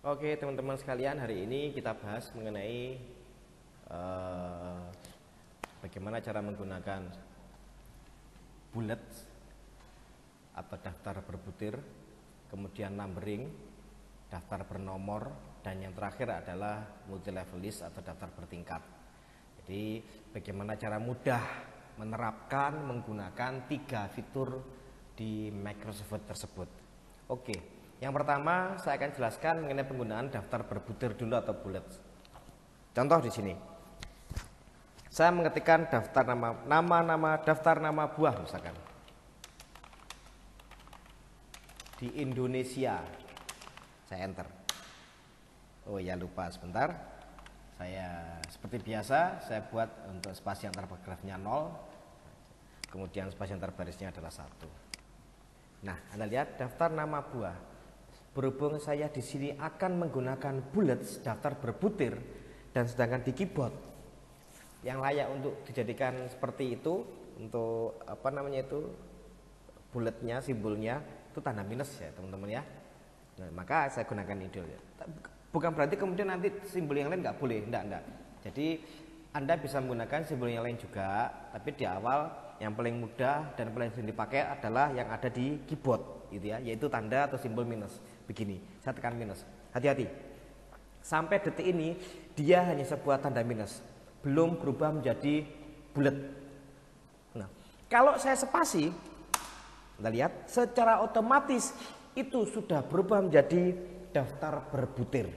Oke teman-teman sekalian, hari ini kita bahas mengenai bagaimana cara menggunakan bullet atau daftar berbutir, kemudian numbering, daftar bernomor, dan yang terakhir adalah multi level list atau daftar bertingkat. Jadi bagaimana cara mudah menerapkan menggunakan 3 fitur di Microsoft Word tersebut. Oke, yang pertama saya akan jelaskan mengenai penggunaan daftar berbutir dulu atau bullet. Contoh di sini, saya mengetikkan daftar daftar nama buah misalkan di Indonesia, saya enter. Oh ya, lupa sebentar, saya seperti biasa saya buat untuk spasi antar paragrafnya 0, kemudian spasi antar barisnya adalah 1. Nah, Anda lihat daftar nama buah. Berhubung saya di sini akan menggunakan bullets, daftar berbutir, dan sedangkan di keyboard yang layak untuk dijadikan seperti itu, untuk bulletnya, simbolnya itu tanda minus ya teman-teman ya. Nah, maka saya gunakan itu. Bukan berarti kemudian nanti simbol yang lain nggak boleh, enggak. Jadi Anda bisa menggunakan simbol yang lain juga, tapi di awal yang paling mudah dan paling sering dipakai adalah yang ada di keyboard gitu ya, yaitu tanda atau simbol minus. Begini, saya tekan minus. Hati-hati. Sampai detik ini dia hanya sebuah tanda minus, belum berubah menjadi bullet. Nah, kalau saya spasi, Anda lihat secara otomatis itu sudah berubah menjadi daftar berbutir.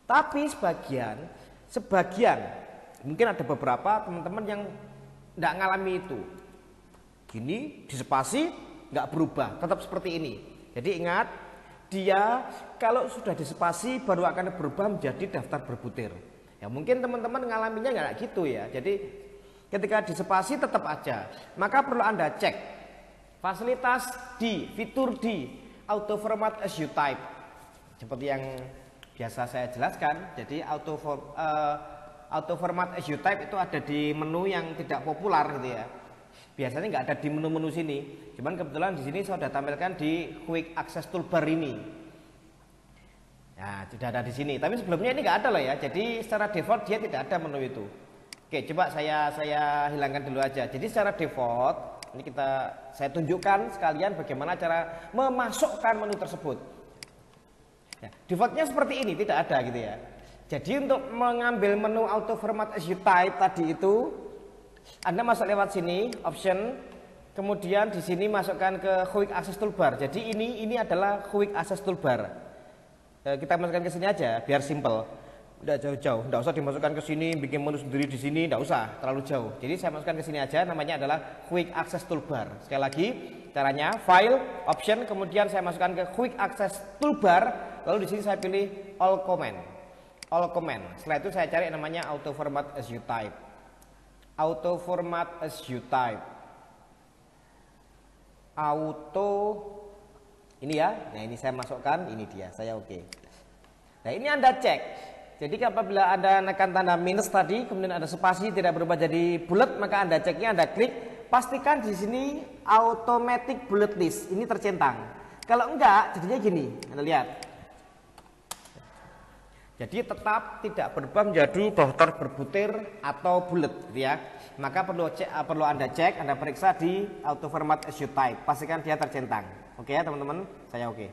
Tapi sebagian mungkin ada beberapa teman-teman yang tidak ngalami itu. Gini di spasi nggak berubah, tetap seperti ini. Jadi ingat, dia kalau sudah di spasi baru akan berubah menjadi daftar berbutir. Ya mungkin teman-teman ngalaminya nggak gitu ya. Jadi ketika di spasi tetap aja. Maka perlu Anda cek fasilitas di fitur di auto format as you type. Seperti yang biasa saya jelaskan. Jadi auto format as you type itu ada di menu yang tidak populer gitu ya. Biasanya nggak ada di menu-menu sini. Cuman kebetulan di sini saya sudah tampilkan di Quick Access Toolbar ini. Nah, tidak ada di sini. Tapi sebelumnya ini nggak ada loh ya. Jadi secara default dia tidak ada menu itu. Oke, coba saya hilangkan dulu aja. Jadi secara default ini saya tunjukkan sekalian bagaimana cara memasukkan menu tersebut. Ya, defaultnya seperti ini, tidak ada gitu ya. Jadi untuk mengambil menu auto format as you type tadi itu, Anda masuk lewat sini, option, kemudian di sini masukkan ke Quick Access Toolbar. Jadi ini adalah Quick Access Toolbar. Kita masukkan ke sini aja, biar simple. Udah jauh-jauh, nggak usah dimasukkan ke sini, bikin menu sendiri di sini, nggak usah, terlalu jauh. Jadi saya masukkan ke sini aja, namanya adalah Quick Access Toolbar. Sekali lagi, caranya File, Option, kemudian saya masukkan ke Quick Access Toolbar, lalu di sini saya pilih All Command. All Command. Setelah itu saya cari namanya Auto Format as you type. Auto Format as you type. Auto ini ya. Nah, ini saya masukkan, ini dia. Saya oke. Nah, ini Anda cek. Jadi apabila Anda menekan tanda minus tadi, kemudian ada spasi tidak berubah jadi bullet, maka Anda ceknya, Anda klik, pastikan di sini automatic bullet list ini tercentang. Kalau enggak, jadinya gini. Anda lihat. Jadi tetap tidak berubah menjadi daftar berbutir atau bullet gitu ya. Maka perlu Anda cek, Anda periksa di auto format as you type. Pastikan dia tercentang. Oke ya teman-teman, saya oke.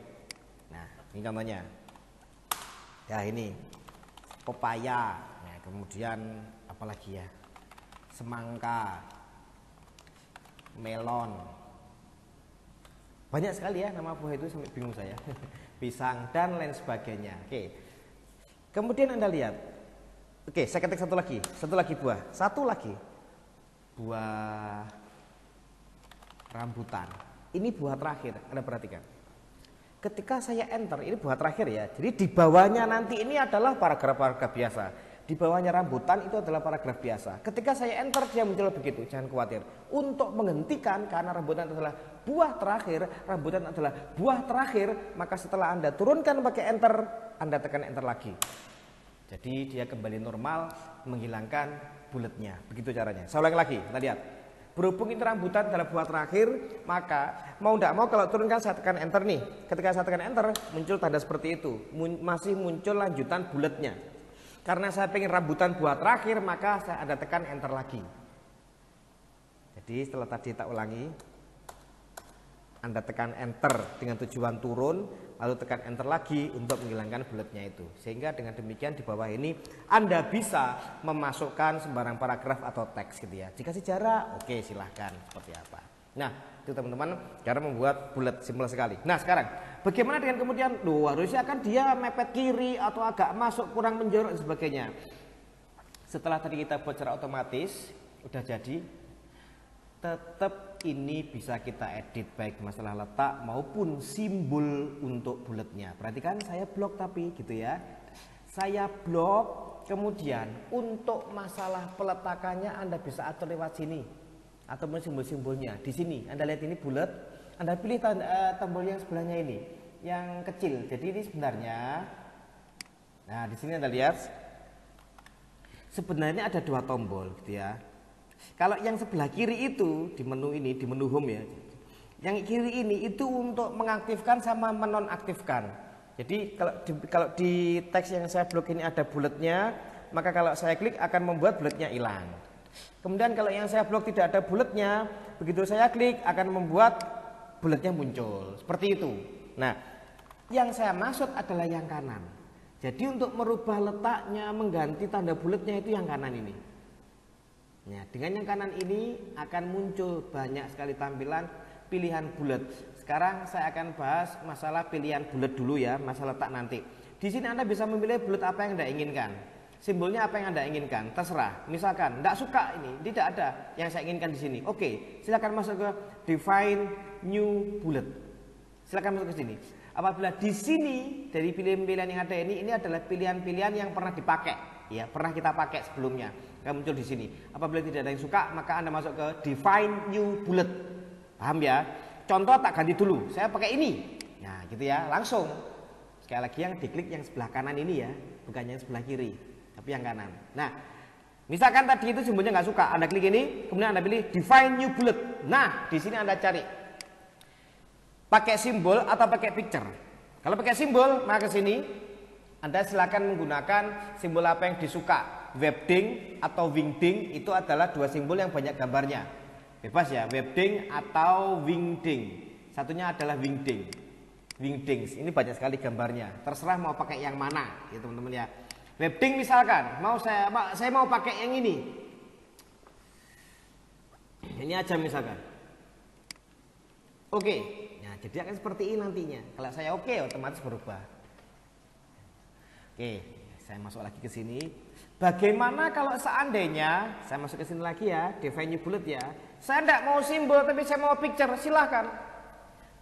Nah, ini contohnya. Ya ini pepaya. Nah, kemudian apalagi ya? Semangka. Melon. Banyak sekali ya nama buah itu, sampai bingung saya. Pisang dan lain sebagainya. Oke. Kemudian Anda lihat, oke, saya ketik satu lagi buah, buah rambutan. Ini buah terakhir, Anda perhatikan. Ketika saya enter, ini buah terakhir ya. Jadi di bawahnya nanti ini adalah paragraf-paragraf biasa. Di bawahnya rambutan itu adalah paragraf biasa. Ketika saya enter dia muncul begitu, jangan khawatir. Untuk menghentikan karena rambutan adalah buah terakhir, rambutan adalah buah terakhir, maka setelah Anda turunkan pakai enter, Anda tekan enter lagi. Jadi dia kembali normal, menghilangkan bulletnya. Begitu caranya. Saya ulangi lagi, kita lihat. Berhubung ini rambutan adalah buah terakhir, maka mau tidak mau kalau turunkan saya tekan enter nih. Ketika saya tekan enter, muncul tanda seperti itu. Masih muncul lanjutan bulatnya. Karena saya pengen rambutan buah terakhir, maka saya ada tekan enter lagi. Jadi setelah tadi tak ulangi, Anda tekan enter dengan tujuan turun, lalu tekan enter lagi untuk menghilangkan bulatnya itu. Sehingga dengan demikian di bawah ini Anda bisa memasukkan sembarang paragraf atau teks gitu ya. Jika sejarah, oke silahkan seperti apa. Nah itu teman-teman cara membuat bulat, simpel sekali. Nah sekarang bagaimana dengan kemudian, harusnya kan dia mepet kiri atau agak masuk kurang menjorok dan sebagainya. Setelah tadi kita buat secara otomatis, udah jadi, tetap ini bisa kita edit baik masalah letak maupun simbol untuk bulatnya. Perhatikan saya blok tapi gitu ya. Saya blok, kemudian untuk masalah peletakannya Anda bisa atur lewat sini ataupun simbol-simbolnya. Di sini Anda lihat ini bulat, Anda pilih tombol yang sebelahnya ini, yang kecil. Jadi ini sebenarnya, nah di sini Anda lihat sebenarnya ada 2 tombol gitu ya. Kalau yang sebelah kiri itu di menu ini, di menu home ya, yang kiri ini itu untuk mengaktifkan sama menonaktifkan. Jadi kalau di teks yang saya blok ini ada bulatnya, maka kalau saya klik akan membuat bulatnya hilang. Kemudian kalau yang saya blok tidak ada bulatnya, begitu saya klik akan membuat bulatnya muncul. Seperti itu. Nah, yang saya maksud adalah yang kanan. Jadi untuk merubah letaknya, mengganti tanda bulatnya itu yang kanan ini. Ya, dengan yang kanan ini akan muncul banyak sekali tampilan pilihan bulat. Sekarang saya akan bahas masalah pilihan bulat dulu ya, masalah letak nanti. Di sini Anda bisa memilih bulat apa yang Anda inginkan. Simbolnya apa yang Anda inginkan, terserah. Misalkan tidak suka ini, tidak ada yang saya inginkan di sini. Oke, silakan masuk ke define new bullet. Silakan masuk ke sini. Apabila di sini dari pilihan-pilihan yang ada ini adalah pilihan-pilihan yang pernah dipakai, ya pernah kita pakai sebelumnya. Akan muncul di sini. Apabila tidak ada yang suka, maka Anda masuk ke define new bullet. Paham ya? Contoh tak ganti dulu. Saya pakai ini. Nah, gitu ya, langsung. Sekali lagi yang diklik yang sebelah kanan ini ya, bukan yang sebelah kiri, tapi yang kanan. Nah, misalkan tadi itu simbolnya nggak suka, Anda klik ini, kemudian Anda pilih define new bullet. Nah, di sini Anda cari pakai simbol atau pakai picture. Kalau pakai simbol, maka ke sini Anda silakan menggunakan simbol apa yang disuka. Webding atau wingding itu adalah 2 simbol yang banyak gambarnya. Bebas ya, webding atau wingding. Satunya adalah wingding. Wingdings ini banyak sekali gambarnya. Terserah mau pakai yang mana, ya teman-teman ya. Webding misalkan, saya mau pakai yang ini. Ini aja misalkan. Oke. Nah, jadi akan seperti ini nantinya. Kalau saya oke, otomatis berubah. Oke, saya masuk lagi ke sini. Bagaimana kalau seandainya saya masuk ke sini lagi ya, define new bullet ya. Saya tidak mau simbol tapi saya mau picture, silahkan.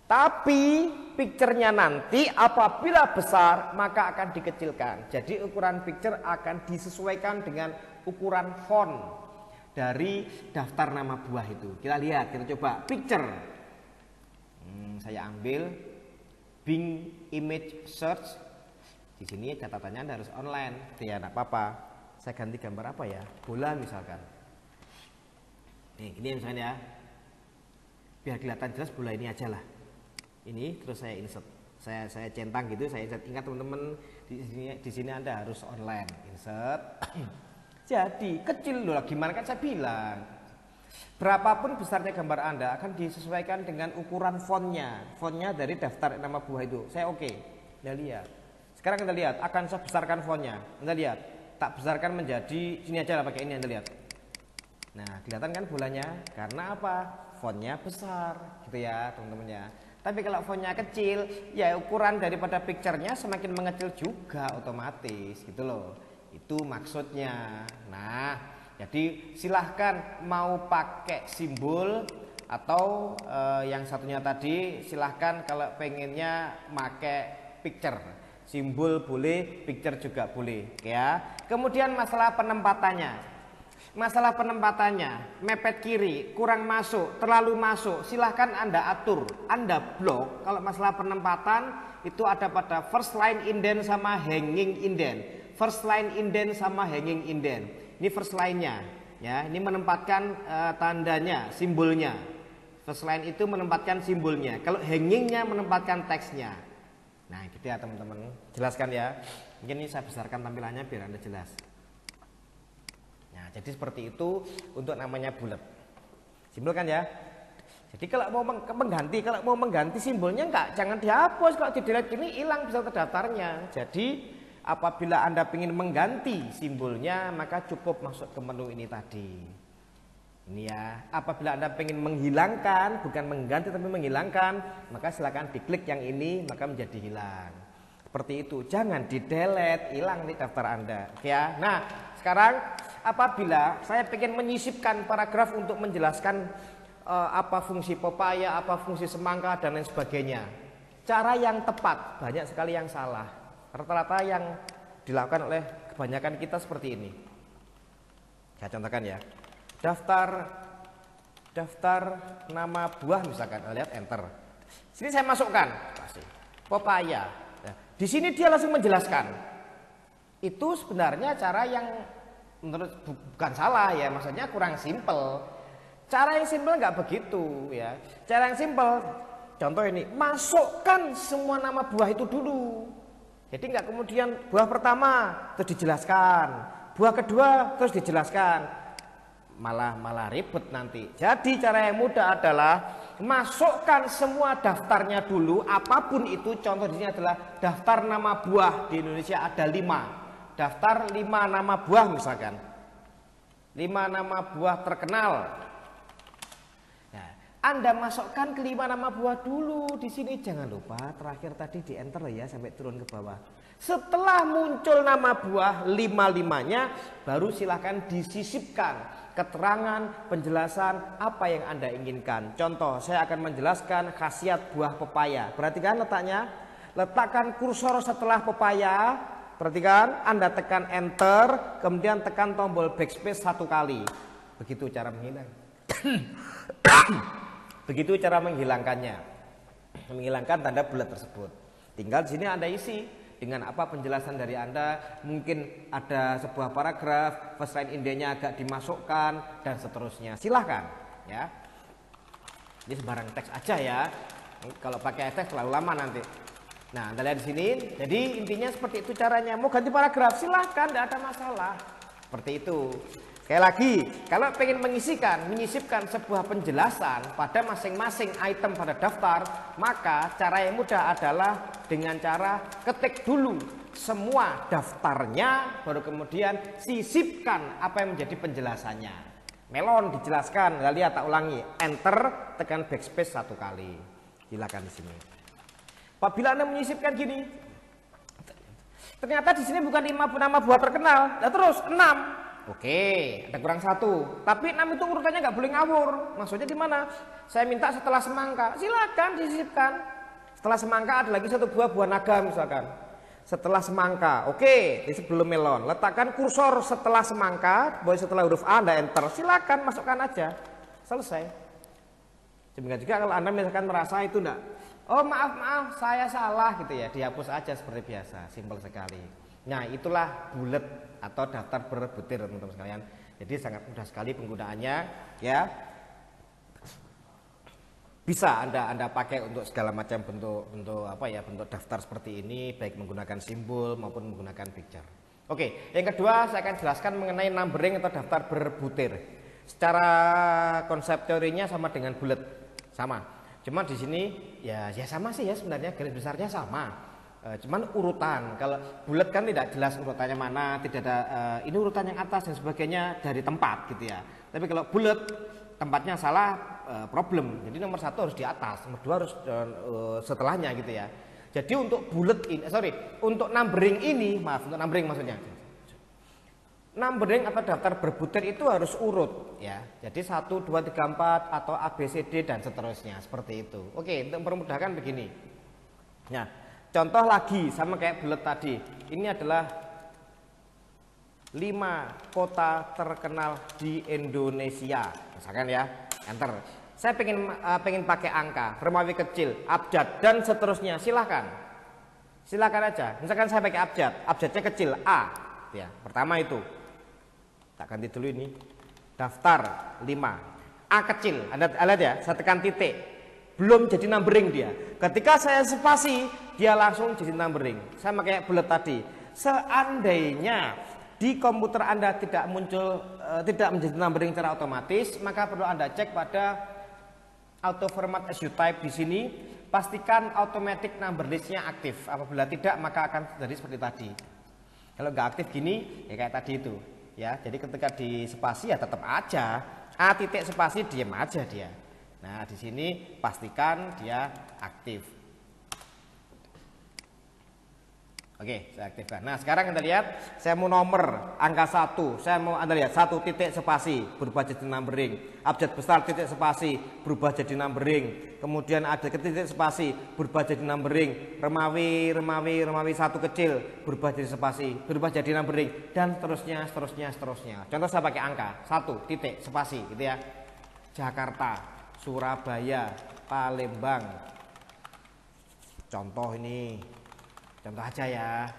Tapi picture-nya nanti apabila besar maka akan dikecilkan. Jadi ukuran picture akan disesuaikan dengan ukuran font dari daftar nama buah itu. Kita lihat, kita coba picture. Saya ambil Bing Image Search. Di sini catatannya Anda harus online, ya enggak apa-apa. Saya ganti gambar apa ya? Bola misalkan. Nih, ini misalnya ya. Biar kelihatan jelas bola ini aja lah. Ini terus saya insert. Saya centang gitu, saya insert. Ingat teman-teman, di sini Anda harus online. Insert. Jadi kecil loh, gimana kan saya bilang. Berapapun besarnya gambar Anda akan disesuaikan dengan ukuran fontnya. Fontnya dari daftar nama buah itu. Saya oke. Anda lihat. Sekarang Anda lihat, akan saya besarkan fontnya. Anda lihat. Tak besarkan menjadi sini aja lah, pakai ini Anda lihat. Nah, kelihatan kan bolanya? Karena apa? Fontnya besar, gitu ya, teman-teman ya. Tapi kalau fontnya kecil, ya ukuran daripada picture-nya semakin mengecil juga otomatis, gitu loh. Itu maksudnya. Nah, jadi silahkan mau pakai simbol atau yang satunya tadi silahkan kalau pengennya pakai picture. Simbol boleh, picture juga boleh ya. Kemudian masalah penempatannya. Masalah penempatannya, mepet kiri, kurang masuk, terlalu masuk, silahkan Anda atur, Anda blok. Kalau masalah penempatan itu ada pada first line indent sama hanging indent. First line indent sama hanging indent. Ini first line-nya. Ya, ini menempatkan tandanya, simbolnya. First line itu menempatkan simbolnya. Kalau hangingnya menempatkan teksnya. Nah, gitu ya teman-teman. Jelaskan ya. Mungkin ini saya besarkan tampilannya biar Anda jelas. Nah, jadi seperti itu untuk namanya bulat. Simpel kan ya? Jadi kalau mau mengganti simbolnya jangan dihapus. Kalau di delete gini hilang bisa terdaftarnya. Jadi apabila Anda ingin mengganti simbolnya, maka cukup masuk ke menu ini tadi. Ini ya, apabila Anda ingin menghilangkan, bukan mengganti tapi menghilangkan, maka silakan diklik yang ini, maka menjadi hilang. Seperti itu, jangan di delete, hilang di daftar Anda. Ya, nah sekarang apabila saya ingin menyisipkan paragraf untuk menjelaskan apa fungsi pepaya, apa fungsi semangka dan lain sebagainya. Cara yang tepat, banyak sekali yang salah. Rata-rata yang dilakukan oleh kebanyakan kita seperti ini. Saya contohkan ya. Daftar nama buah misalkan, lihat enter. Sini saya masukkan pasti pepaya. Nah, di sini dia langsung menjelaskan. Itu sebenarnya cara yang menurut bukan salah ya, maksudnya kurang simpel. Cara yang simpel nggak begitu ya. Cara yang simpel, contoh ini, masukkan semua nama buah itu dulu. Jadi nggak kemudian buah pertama terus dijelaskan, buah kedua terus dijelaskan. Malah ribet nanti. Jadi cara yang mudah adalah masukkan semua daftarnya dulu, apapun itu. Contoh di sini adalah daftar nama buah di Indonesia ada 5. Daftar 5 nama buah misalkan. 5 nama buah terkenal. Nah, Anda masukkan ke 5 nama buah dulu di sini. Jangan lupa terakhir tadi di enter ya sampai turun ke bawah. Setelah muncul nama buah 5-5-nya, baru silahkan disisipkan keterangan, penjelasan apa yang Anda inginkan. Contoh, saya akan menjelaskan khasiat buah pepaya. Perhatikan letaknya, letakkan kursor setelah pepaya. Perhatikan, Anda tekan enter, kemudian tekan tombol backspace 1 kali. Begitu cara Begitu cara menghilangkannya. Menghilangkan tanda bulat tersebut. Tinggal di sini Anda isi dengan apa penjelasan dari Anda, mungkin ada sebuah paragraf, first line indenya agak dimasukkan dan seterusnya. Silahkan ya. Ini sembarang teks aja ya. Kalau pakai teks terlalu lama nanti. Nah, Anda lihat di sini. Jadi intinya seperti itu caranya. Mau ganti paragraf silahkan, tidak ada masalah. Seperti itu. Sekali lagi, kalau ingin menyisipkan sebuah penjelasan pada masing-masing item pada daftar, maka cara yang mudah adalah dengan cara ketik dulu semua daftarnya, baru kemudian sisipkan apa yang menjadi penjelasannya. Melon dijelaskan, lihat tak ulangi, enter, tekan backspace 1 kali. Silakan di sini. Apabila Anda menyisipkan gini, ternyata di sini bukan 5 nama buah terkenal, nah terus 6. Oke, ada kurang 1. Tapi 6 itu urutannya nggak boleh ngawur. Maksudnya di mana? Saya minta setelah semangka. Silakan disisipkan. Setelah semangka ada lagi 1 buah naga misalkan. Setelah semangka. Oke, di sebelum melon. Letakkan kursor setelah semangka, boleh setelah huruf A, Anda enter. Silakan masukkan aja. Selesai. Demikian juga kalau Anda misalkan merasa itu enggak. Oh, maaf, saya salah gitu ya. Dihapus aja seperti biasa. Simpel sekali. Nah, itulah bulet atau daftar berbutir teman-teman sekalian. Jadi sangat mudah sekali penggunaannya ya. Bisa Anda pakai untuk segala macam bentuk bentuk daftar seperti ini, baik menggunakan simbol maupun menggunakan picture. Oke, yang kedua saya akan jelaskan mengenai numbering atau daftar berbutir. Secara konsep teorinya sama dengan bulet, sama. Cuma di sini ya sama sih ya sebenarnya, garis besarnya sama. Cuman urutan, kalau bulat kan tidak jelas urutannya mana, tidak ada ini urutan yang atas dan sebagainya dari tempat gitu ya. Tapi kalau bulat tempatnya salah, problem. Jadi nomor 1 harus di atas, nomor 2 harus setelahnya gitu ya. Jadi untuk bulat ini, untuk numbering ini, untuk numbering maksudnya. Numbering atau daftar berbutir itu harus urut ya. Jadi 1, 2, 3, 4 atau A, B, C, D dan seterusnya seperti itu. Oke, untuk mempermudahkan begini. Nah, contoh lagi sama kayak bulat tadi. Ini adalah 5 kota terkenal di Indonesia. Misalkan ya, enter. Saya pengen pakai angka, Romawi kecil, abjad dan seterusnya. Silahkan aja. Misalkan saya pakai abjadnya kecil A. Ya, pertama itu. Tak ganti dulu ini. daftar 5. A kecil, Anda lihat ya, saya tekan titik. Belum jadi numbering dia. Ketika saya spasi, dia langsung jadi numbering. Sama kayak bullet tadi. Seandainya di komputer Anda tidak muncul, tidak menjadi numbering secara otomatis, maka perlu Anda cek pada auto format as you type di sini. Pastikan automatic number list-nya aktif. Apabila tidak, maka akan terjadi seperti tadi. Kalau nggak aktif gini, ya kayak tadi itu. Ya, jadi ketika di spasi ya tetap aja A titik spasi diam aja dia. Nah, di sini pastikan dia aktif. Oke, saya aktifkan. Nah, sekarang Anda lihat, saya mau nomor angka 1. Saya mau Anda lihat 1 titik spasi berubah jadi numbering. Abjad besar titik spasi berubah jadi numbering. Kemudian ada titik spasi berubah jadi numbering. Remawi 1 kecil berubah jadi spasi, berubah jadi numbering, dan seterusnya. Contoh saya pakai angka 1 titik spasi gitu ya. Jakarta, Surabaya, Palembang. Contoh ini. Contoh aja ya,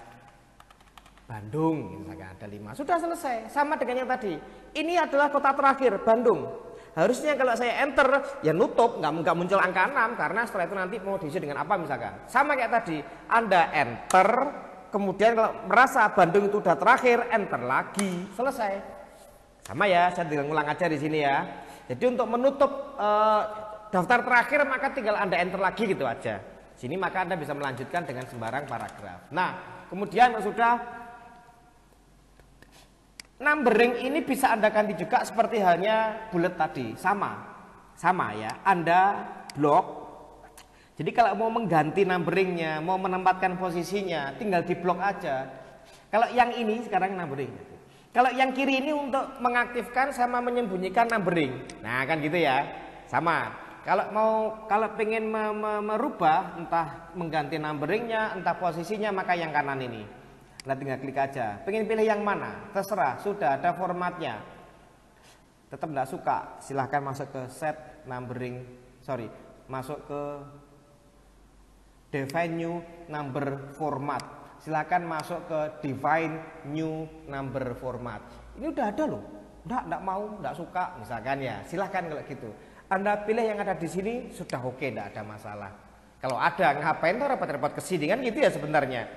Bandung, misalkan ada 5, sudah selesai, sama dengan yang tadi. Ini adalah kota terakhir, Bandung. Harusnya kalau saya enter, ya nutup, nggak muncul angka 6, karena setelah itu nanti mau diisi dengan apa misalkan. Sama kayak tadi, Anda enter, kemudian kalau merasa Bandung itu udah terakhir, enter lagi, selesai. Sama ya, saya tinggal ngulang aja di sini ya. Jadi untuk menutup daftar terakhir, maka tinggal Anda enter lagi gitu aja. Sini maka Anda bisa melanjutkan dengan sembarang paragraf. Nah, kemudian sudah numbering ini bisa Anda ganti juga seperti halnya bullet tadi, sama ya. Anda blok. Jadi kalau mau mengganti numberingnya, mau menempatkan posisinya, tinggal di blok aja. Kalau yang ini sekarang numbering. Kalau yang kiri ini untuk mengaktifkan sama menyembunyikan numbering. Nah, kan gitu ya. Sama. Kalau pengen merubah, entah mengganti numberingnya, entah posisinya, maka yang kanan ini. Nah, tinggal klik aja. Pengen pilih yang mana? Terserah, sudah ada formatnya. Tetap tidak suka, silahkan masuk ke set numbering, masuk ke define new number format. Silahkan masuk ke define new number format. Ini udah ada loh. Enggak mau, enggak suka, misalkan ya. Silahkan kalau gitu. Anda pilih yang ada di sini, sudah oke, tidak ada masalah. Kalau ada, ngapain tuh repot-repot kesini kan gitu ya sebenarnya.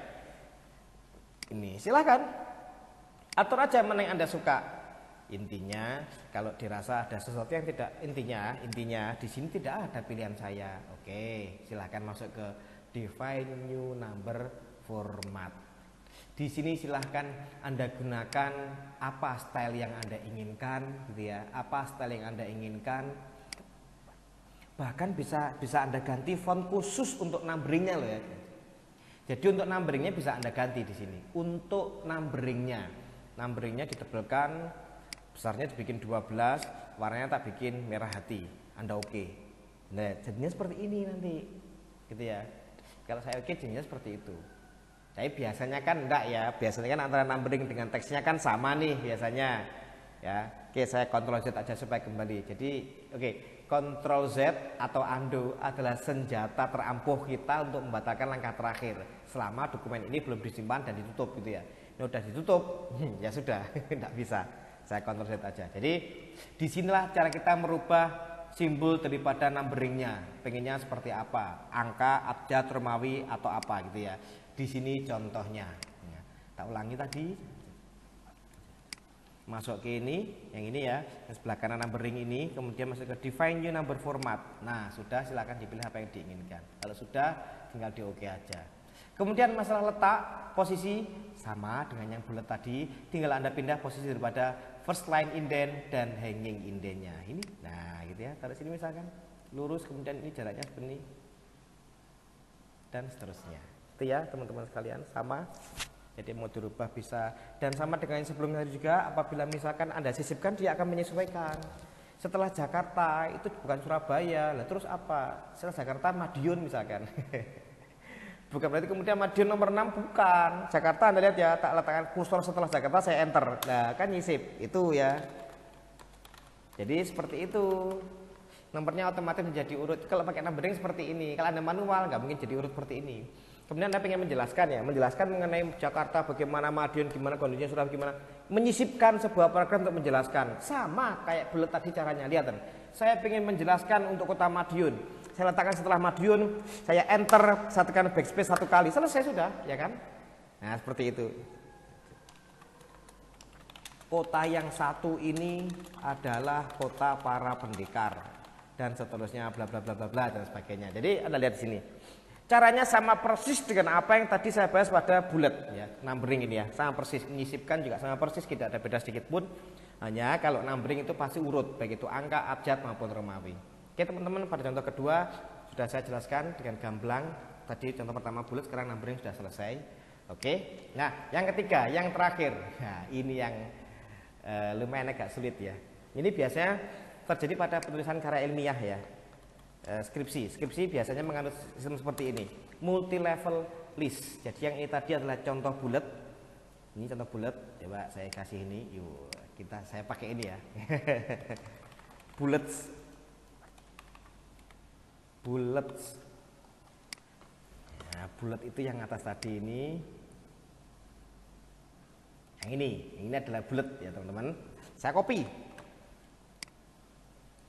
Ini silahkan atur aja mana yang Anda suka. Intinya kalau dirasa ada sesuatu yang tidak, intinya di sini tidak ada pilihan saya. Oke, silahkan masuk ke define new number format. Di sini silahkan Anda gunakan apa style yang Anda inginkan, gitu ya. Apa style yang Anda inginkan. Bahkan bisa Anda ganti font khusus untuk numberingnya loh ya. Jadi untuk numberingnya bisa Anda ganti di sini. Untuk numberingnya ditebalkan, besarnya dibikin 12, warnanya tak bikin merah hati. Anda oke. Nah, jadinya seperti ini nanti, gitu ya. Kalau saya oke, jadinya seperti itu. Tapi biasanya kan enggak ya. Biasanya kan antara numbering dengan teksnya kan sama nih biasanya. Ya, oke, saya Ctrl Z aja supaya kembali. Jadi, oke. Ctrl Z atau undo adalah senjata terampuh kita untuk membatalkan langkah terakhir selama dokumen ini belum disimpan dan ditutup gitu ya. Ini udah ditutup, ya sudah, tidak bisa. Saya Ctrl Z aja. Jadi disinilah cara kita merubah simbol daripada numberingnya. Pengennya seperti apa? Angka, abjad, Romawi atau apa gitu ya. Di sini contohnya. Ya, tak ulangi tadi. Masuk ke ini, yang ini ya, yang sebelah kanan numbering ini, kemudian masuk ke define new number format. Nah, sudah, silakan dipilih apa yang diinginkan. Kalau sudah, tinggal di OK aja. Kemudian masalah letak, posisi sama dengan yang bulat tadi, tinggal Anda pindah posisi daripada first line indent dan hanging indentnya. Ini, nah gitu ya, taruh sini misalkan, lurus, kemudian ini jaraknya seperti ini, dan seterusnya. Itu ya teman-teman sekalian, sama. Jadi mau dirubah bisa, dan sama dengan yang sebelumnya juga, apabila misalkan Anda sisipkan, dia akan menyesuaikan. Setelah Jakarta itu bukan Surabaya, lah terus apa? Setelah Jakarta Madiun misalkan. Bukan berarti kemudian Madiun nomor 6, bukan. Jakarta Anda lihat ya, tak letakkan kursor setelah Jakarta, saya enter. Nah kan nyisip itu ya. Jadi seperti itu. Nomornya otomatis menjadi urut. Kalau pakai numbering seperti ini, kalau Anda manual nggak mungkin jadi urut seperti ini. Kemudian Anda ingin menjelaskan mengenai Jakarta, bagaimana Madiun, gimana kondisinya, Surabaya gimana. menyisipkan sebuah paragraf untuk menjelaskan. Sama kayak bulat tadi caranya. Lihat, saya ingin menjelaskan untuk kota Madiun. Saya letakkan setelah Madiun, saya enter, saya tekan backspace 1 kali, selesai sudah, ya kan? Nah, seperti itu. Kota yang satu ini adalah kota para pendekar dan seterusnya, bla bla bla bla bla dan sebagainya. Jadi Anda lihat di sini. Caranya sama persis dengan apa yang tadi saya bahas pada bulat ya, numbering ini ya, sama persis, menyisipkan juga sama persis, tidak ada beda sedikit pun. Hanya kalau numbering itu pasti urut, baik itu angka, abjad maupun Romawi. Oke teman-teman, pada contoh kedua sudah saya jelaskan dengan gamblang. Tadi contoh pertama bulat, sekarang numbering sudah selesai. Oke. Nah, yang ketiga, yang terakhir. Nah, ini yang lumayan agak sulit ya. Ini biasanya terjadi pada penulisan karya ilmiah ya. Skripsi biasanya menganut sistem seperti ini, multi level list. Jadi yang ini tadi adalah contoh bulat. Ini contoh bulat, coba saya kasih ini, yuk saya pakai ini ya. bullets. Nah, bulat itu yang atas tadi ini. Yang ini adalah bulat ya teman-teman. Saya copy.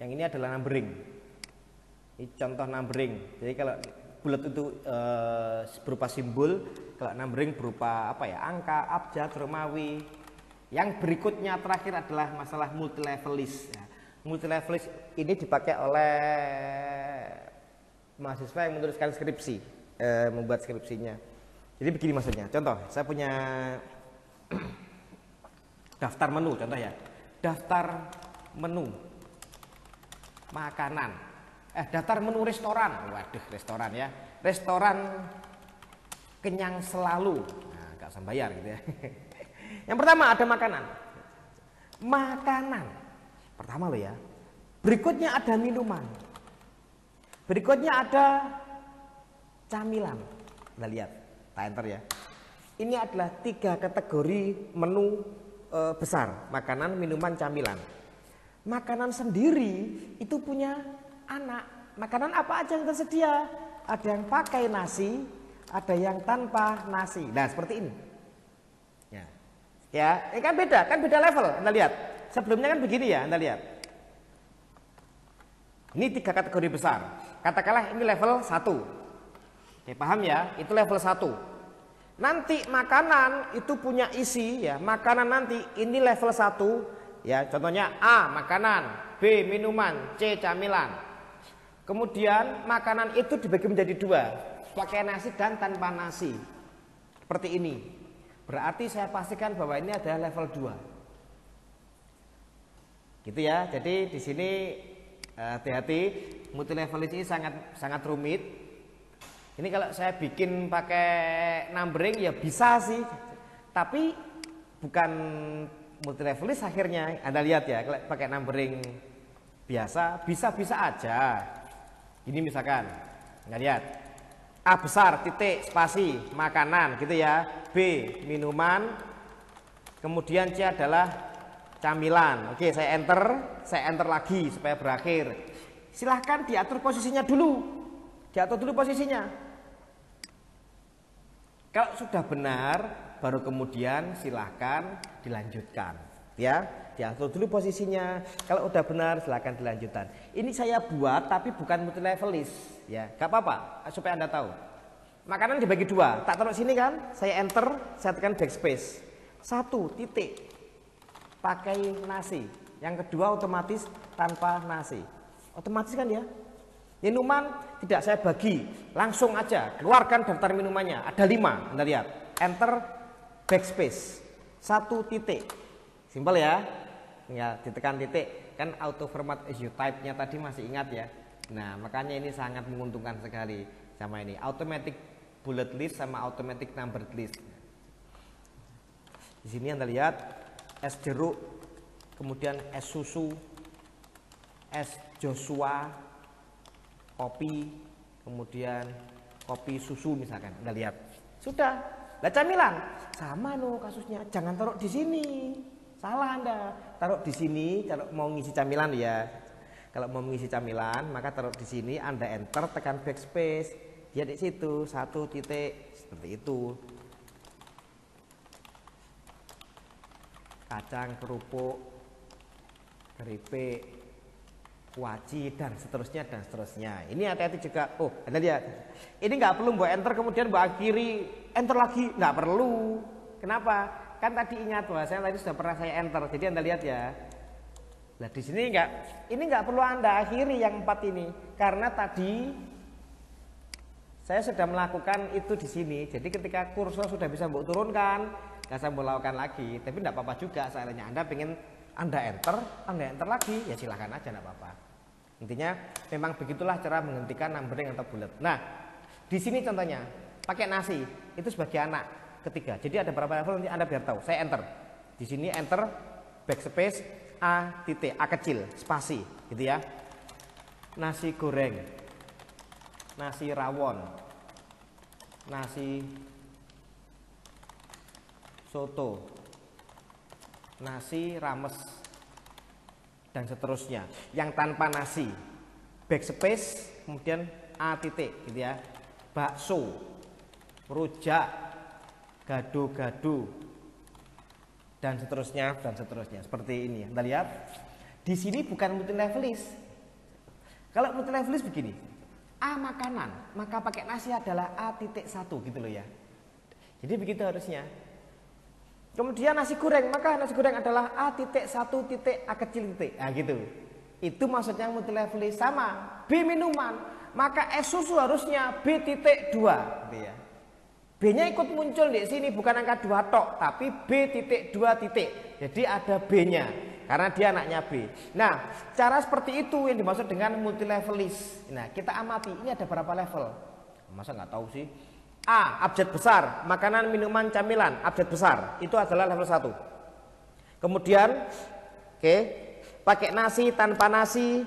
Yang ini adalah numbering. Ini contoh numbering. Jadi kalau bulat itu berupa simbol, kalau numbering berupa apa ya? Angka, abjad, Romawi. Yang berikutnya terakhir adalah masalah multi level list. Ya. Multi level list ini dipakai oleh mahasiswa yang menuliskan skripsi, membuat skripsinya. Jadi begini maksudnya. Contoh, saya punya daftar menu, contoh ya. Daftar menu makanan. Daftar menu restoran. Waduh, restoran ya. Restoran kenyang selalu. Nah, gak usah bayar gitu ya. Yang pertama ada makanan. Makanan. Pertama loh ya. Berikutnya ada minuman. Berikutnya ada camilan. Kita lihat, kita enter ya. Ini adalah 3 kategori menu besar. Makanan, minuman, camilan. Makanan sendiri itu punya anak. Makanan apa aja yang tersedia? Ada yang pakai nasi, ada yang tanpa nasi. Nah, seperti ini. Ya, ini kan beda level. Anda lihat. Sebelumnya kan begini ya, Anda lihat. Ini 3 kategori besar. Katakanlah ini level 1. Oke, paham ya? Itu level 1. Nanti makanan itu punya isi ya. Makanan nanti ini level 1 ya. Contohnya A makanan, B minuman, C camilan. Kemudian makanan itu dibagi menjadi 2, pakai nasi dan tanpa nasi. Seperti ini. Berarti saya pastikan bahwa ini adalah level 2. Gitu ya. Jadi di sini hati-hati, multi level ini sangat rumit. Ini kalau saya bikin pakai numbering ya bisa sih. Tapi bukan multi level list akhirnya. Anda lihat ya, kalau pakai numbering biasa bisa aja. Ini misalkan, nggak lihat A besar titik spasi makanan gitu ya, B minuman, kemudian C adalah camilan. Oke, saya enter lagi supaya berakhir. Silahkan diatur posisinya dulu, diatur dulu posisinya. Kalau sudah benar, baru kemudian silahkan dilanjutkan, ya. Diatur dulu posisinya. Kalau udah benar silahkan dilanjutkan. Ini saya buat tapi bukan multi level list ya. Gak apa-apa supaya Anda tahu. Makanan dibagi 2. Tak taruh sini kan? Saya enter, saya tekan backspace. 1 titik. Pakai nasi. Yang kedua otomatis tanpa nasi. Otomatis kan ya? Minuman tidak saya bagi. Langsung aja keluarkan daftar minumannya. Ada 5. Anda lihat. Enter backspace. 1 titik. Simpel ya. Tinggal ditekan titik, kan auto format as you type-nya tadi masih ingat ya. Nah, makanya ini sangat menguntungkan sekali sama ini. Automatic bullet list sama automatic numbered list. Di sini Anda lihat es jeruk, kemudian es susu, es Joshua, kopi, kemudian kopi susu misalkan. Anda lihat. Sudah. Lah camilan sama no kasusnya. Jangan taruh di sini. Salah Anda. Taruh di sini kalau mau ngisi camilan ya. Kalau mau mengisi camilan maka taruh di sini, Anda enter, tekan backspace. Dia di situ 1 titik seperti itu. kacang, kerupuk, keripik, kuaci, dan seterusnya dan seterusnya. Ini hati-hati juga. Oh, Anda lihat. Ini nggak perlu mbak enter kemudian mbak akhiri enter lagi, nggak perlu. Kenapa? Kan tadi ingat bahwa saya tadi sudah pernah saya enter. Jadi Anda lihat ya. Nah di sini ini nggak perlu Anda akhiri yang 4 ini, karena tadi saya sudah melakukan itu di sini. Jadi ketika kursor sudah bisa mbok turunkan, nggak saya mbok lakukan lagi. Tapi tidak apa-apa juga. Seandainya Anda pengen Anda enter lagi, ya silahkan aja, tidak apa-apa. Intinya memang begitulah cara menghentikan numbering atau bullet. Nah di sini contohnya pakai nasi itu sebagai anak ketiga. Jadi ada berapa level nanti Anda biar tahu. Saya enter. Di sini enter backspace A titik A kecil spasi gitu ya. Nasi goreng, nasi rawon, nasi soto, nasi rames, dan seterusnya. Yang tanpa nasi backspace kemudian A titik gitu ya. Bakso, rujak, gado-gado, dan seterusnya seperti ini. Anda lihat di sini bukan multi levelis. Kalau multi levelis begini, A makanan maka pakai nasi adalah A.1 gitu loh ya. Jadi begitu harusnya. Kemudian nasi goreng maka nasi goreng adalah A.1 A kecil titik. Nah gitu. Itu maksudnya multi levelis. Sama B minuman maka es susu harusnya B.2 gitu ya. B-nya ikut muncul di sini bukan angka 2 tok, tapi B.2 titik. Jadi ada B-nya karena dia anaknya B. Nah, cara seperti itu yang dimaksud dengan multi levelis. Nah, kita amati ini ada berapa level? Masa nggak tahu sih? A, abjad besar, makanan, minuman, camilan, abjad besar. Itu adalah level 1. Kemudian, pakai nasi, tanpa nasi.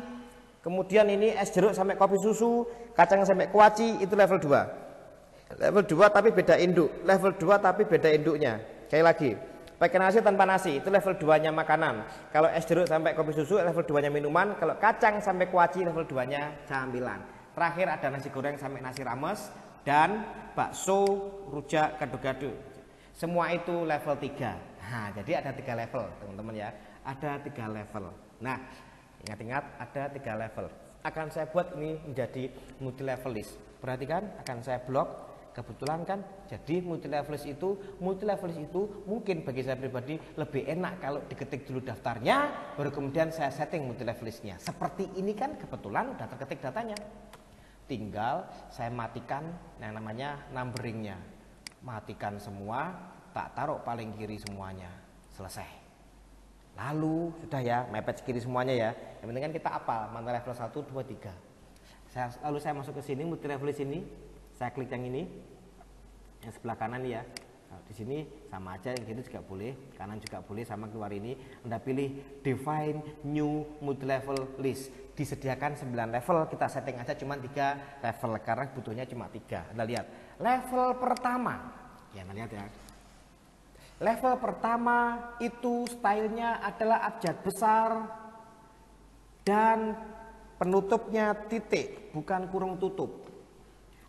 Kemudian ini es jeruk sampai kopi susu, kacang sampai kuaci, itu level 2. Level 2 tapi beda induk. Level 2 tapi beda induknya. Sekali lagi. Pakai nasi tanpa nasi itu level 2-nya makanan. Kalau es jeruk sampai kopi susu level 2-nya minuman. Kalau kacang sampai kuaci level 2-nya camilan. Terakhir ada nasi goreng sampai nasi rames dan bakso, rujak, gado-gado. Semua itu level 3. Nah, jadi ada 3 level, teman-teman ya. Ada 3 level. Nah, ingat-ingat ada 3 level. Akan saya buat ini menjadi multi level list. Perhatikan, akan saya blok. Kebetulan kan jadi multi levelis itu mungkin bagi saya pribadi lebih enak kalau diketik dulu daftarnya baru kemudian saya setting multi levelisnya. Seperti ini kan kebetulan udah terketik datanya. Tinggal saya matikan yang namanya numberingnya. Matikan semua, tak taruh paling kiri semuanya. Selesai. Lalu sudah ya, mepet kiri semuanya ya. Yang penting kan kita hafal mana level 1, 2, 3. Lalu saya masuk ke sini multi levelis ini. Saya klik yang ini, yang sebelah kanan ya. Nah, di sini sama aja, yang gitu juga boleh, kanan juga boleh, sama keluar ini. Anda pilih define new multi level list. Disediakan 9 level, kita setting aja cuma 3 level karena butuhnya cuma 3. Anda lihat, level pertama, ya Anda lihat ya. Level pertama itu stylenya adalah abjad besar dan penutupnya titik, bukan kurung tutup.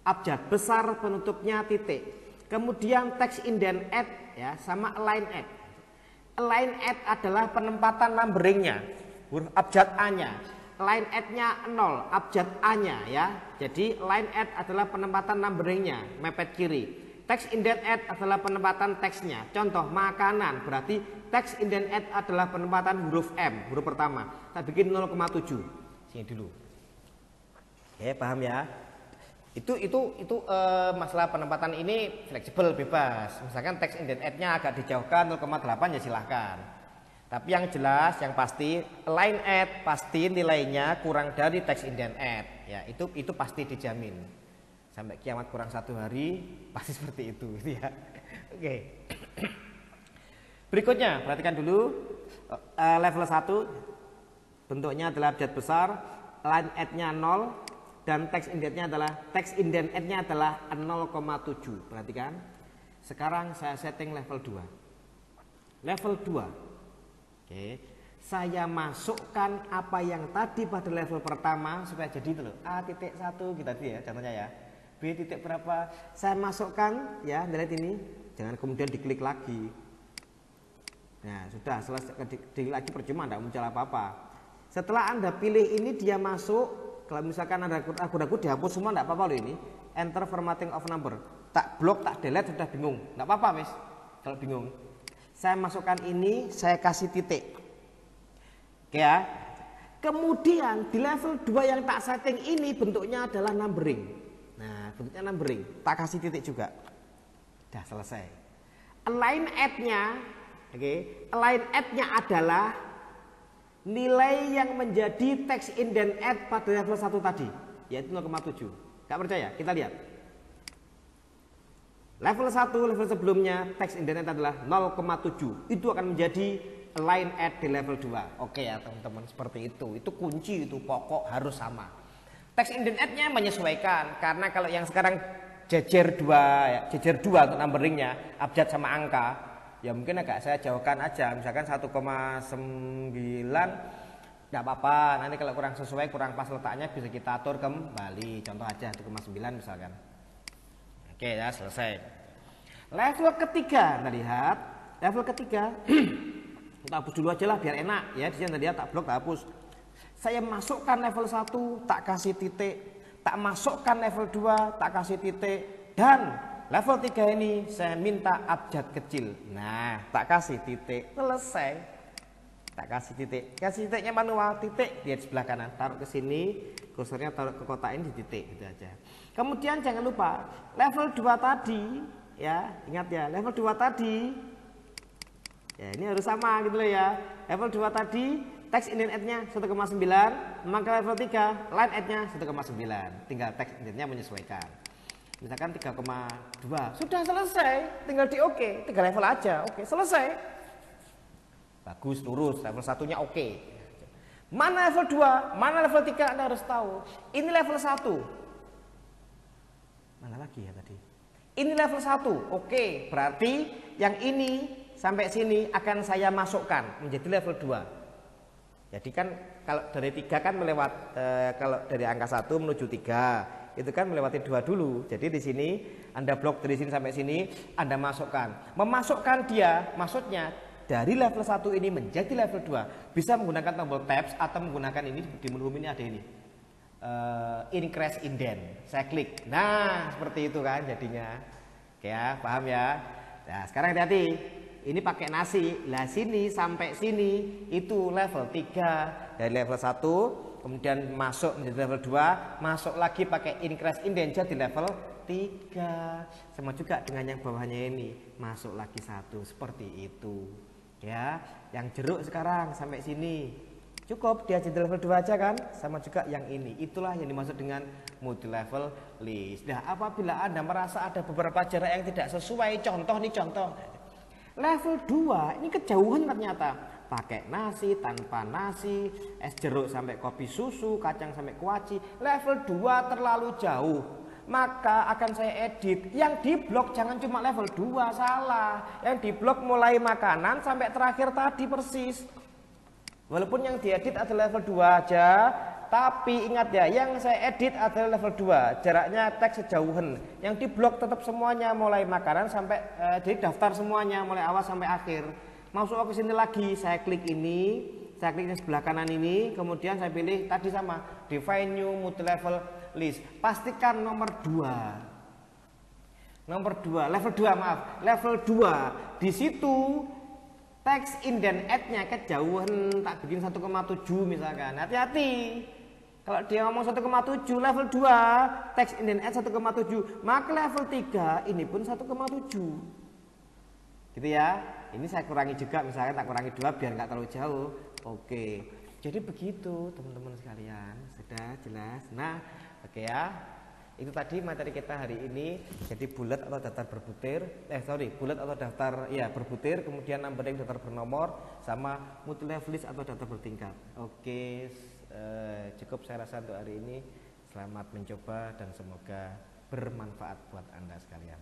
Abjad besar penutupnya titik. Kemudian text indent add ya sama align add. Align add adalah penempatan numberingnya, huruf abjad A-nya. Align add-nya 0, abjad A-nya ya. Jadi align add adalah penempatan numberingnya, mepet kiri. Text indent add adalah penempatan teksnya. Contoh makanan berarti text indent add adalah penempatan huruf M, huruf pertama. Saya bikin 0,7. Sini dulu. Oke, paham ya? Itu masalah penempatan ini fleksibel, bebas. Misalkan text indent add-nya agak dijauhkan 0,8 ya silahkan. Tapi yang jelas, yang pasti align add pasti nilainya kurang dari text indent add. Ya, itu pasti dijamin. Sampai kiamat kurang 1 hari pasti seperti itu gitu ya. Oke. Berikutnya, perhatikan dulu level 1 bentuknya adalah abjad besar, align add-nya 0. Dan text indent add-nya adalah 0,7. Perhatikan. Sekarang saya setting level 2. Level 2. Oke. Saya masukkan apa yang tadi pada level pertama supaya jadi itu loh. A.1 kita tadi ya contohnya ya. B titik berapa? Saya masukkan ya, lihat ini. Jangan kemudian diklik lagi. Nah, sudah selesai, lagi percuma, tidak muncul apa-apa. Setelah Anda pilih ini, dia masuk. Kalau misalkan Anda ragu-ragu, dihapus semua, tidak apa-apa loh ini. Enter formatting of number. Tak blok, tak delete, sudah bingung. Tidak apa-apa, Mas. Kalau bingung. Saya masukkan ini, saya kasih titik. Oke ya. Kemudian di level 2 yang tak setting ini bentuknya adalah numbering. Nah, bentuknya numbering. Tak kasih titik juga. Sudah selesai. Align add-nya, oke, align add-nya adalah nilai yang menjadi text indent add pada level 1 tadi, yaitu 0,7. Gak percaya? Kita lihat. Level 1, level sebelumnya text indent add adalah 0,7. Itu akan menjadi align add di level 2. Oke ya teman-teman, seperti itu. Itu kunci, itu pokok, harus sama. Text indent add-nya menyesuaikan, karena kalau yang sekarang jejer 2 ya, jejer 2 untuk numberingnya, abjad sama angka, ya mungkin agak saya jauhkan aja, misalkan 1,9, tidak apa-apa. Nanti kalau kurang sesuai, kurang pas letaknya, bisa kita atur kembali. Contoh aja 1,9 misalkan. Oke ya, selesai. Level ketiga, kita lihat level ketiga. Kita hapus dulu aja lah biar enak ya. Di sini tadi tak blok, tak hapus. Saya masukkan level 1, tak kasih titik. Tak masukkan level 2, tak kasih titik. Dan level 3 ini saya minta abjad kecil. Nah, tak kasih titik, selesai. Tak kasih titik. Kasih titiknya manual, titik di sebelah kanan. Taruh ke sini, kursornya taruh ke kotak ini di titik, gitu aja. Kemudian jangan lupa level 2 tadi ya, ingat ya, level 2 tadi. Ya, ini harus sama gitu loh ya. Level 2 tadi text indent add-nya 1,9, maka level 3 line add-nya 1,9. Tinggal text indent-nya menyesuaikan. Misalkan 3,2. Sudah selesai, tinggal di oke, 3 level aja. Oke, selesai. Bagus, lurus, level 1-nya oke. Mana level 2, mana level 3 Anda harus tahu. Ini level 1. Mana lagi ya tadi? Ini level 1. Oke, berarti yang ini sampai sini akan saya masukkan menjadi level 2. Jadi kan kalau dari 3 kan melewat kalau dari angka 1 menuju 3 itu kan melewati 2 dulu. Jadi di sini Anda blok dari sini sampai sini, Anda masukkan. Memasukkan dia maksudnya dari level 1 ini menjadi level 2 bisa menggunakan tombol tabs atau menggunakan ini di menu ini ada ini. Increase indent. Saya klik. Nah, seperti itu kan jadinya. Oke ya, paham ya? Nah, sekarang hati-hati. Ini pakai nasi, lah sini sampai sini itu level 3 dari level 1, kemudian masuk menjadi level 2, masuk lagi pakai increase indent jadi level 3. Sama juga dengan yang bawahnya ini, masuk lagi 1, seperti itu. Ya, yang jeruk sekarang sampai sini. Cukup dia jadi level 2 aja kan, sama juga yang ini. Itulah yang dimaksud dengan multi level list. Nah, apabila Anda merasa ada beberapa jarak yang tidak sesuai, contoh nih contoh. Level 2 ini kejauhan ternyata. Pakai nasi, tanpa nasi, es jeruk sampai kopi susu, kacang sampai kuaci. Level 2 terlalu jauh. Maka akan saya edit. Yang di blok jangan cuma level 2, salah. Yang di blok mulai makanan sampai terakhir tadi persis. Walaupun yang diedit adalah level 2 aja, tapi ingat ya, yang saya edit adalah level 2, jaraknya teks sejauhan. Yang di blok tetap semuanya mulai makanan sampai jadi daftar semuanya mulai awal sampai akhir. Masuk ke sini lagi, saya klik ini, saya klik di sebelah kanan ini, kemudian saya pilih tadi sama, define new multi level list. Pastikan nomor 2. Nomor 2, level 2 maaf, level 2. Di situ text indent add-nya kejauhan, tak bikin 1,7 misalkan. Hati-hati. Kalau dia ngomong 1,7 level 2, text indent add 1,7, maka level 3 ini pun 1,7. Gitu ya. Ini saya kurangi juga, misalkan tak kurangi 2 biar nggak terlalu jauh. Oke. Jadi begitu teman-teman sekalian. Sudah jelas. Nah, oke ya. Itu tadi materi kita hari ini. Jadi bulat atau daftar berbutir, bulat atau daftar ya berbutir, kemudian numbering daftar bernomor, sama multi level list atau daftar bertingkat. Oke, cukup saya rasa untuk hari ini. Selamat mencoba dan semoga bermanfaat buat Anda sekalian.